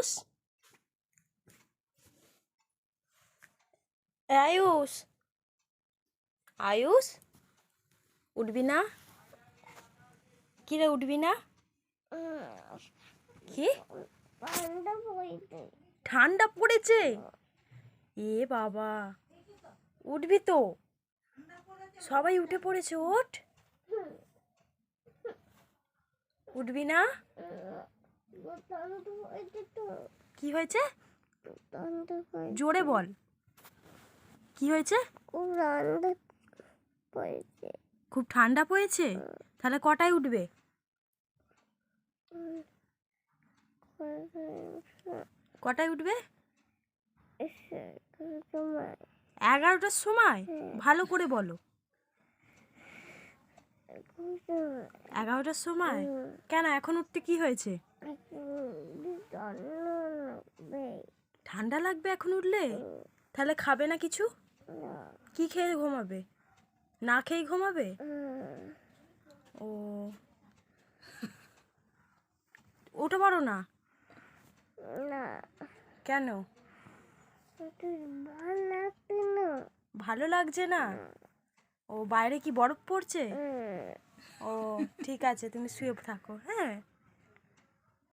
আয়ুষ, আয়ুষ, আয়ুষ, উঠবি না? কিরে উঠবি না? কি ঠান্ডা পড়েছে? এ বাবা, উঠবি তো? সবাই উঠে পড়েছে, ওঠ। উঠবি না? কি হয়েছে? জোরে বল, কি হয়েছে? খুব ঠান্ডা পড়েছে? তাহলে কটায় উঠবে? কটায় উঠবে? 11টার সময়? ভালো করে বলো। 11টার সময়? কেন, এখন উঠতে কি হয়েছে? ঠান্ডা লাগবে এখন উঠলে? তাহলে খাবে না কিছু? কি খেয়ে ঘুমাবে? না খেয়ে ঘুমাবে? ও, উঠে পারো না? কেন? ভালো লাগছে না? ও, বাইরে কি বরফ পড়ছে? ও ঠিক আছে, তুমি শুয়ে থাকো, হ্যাঁ।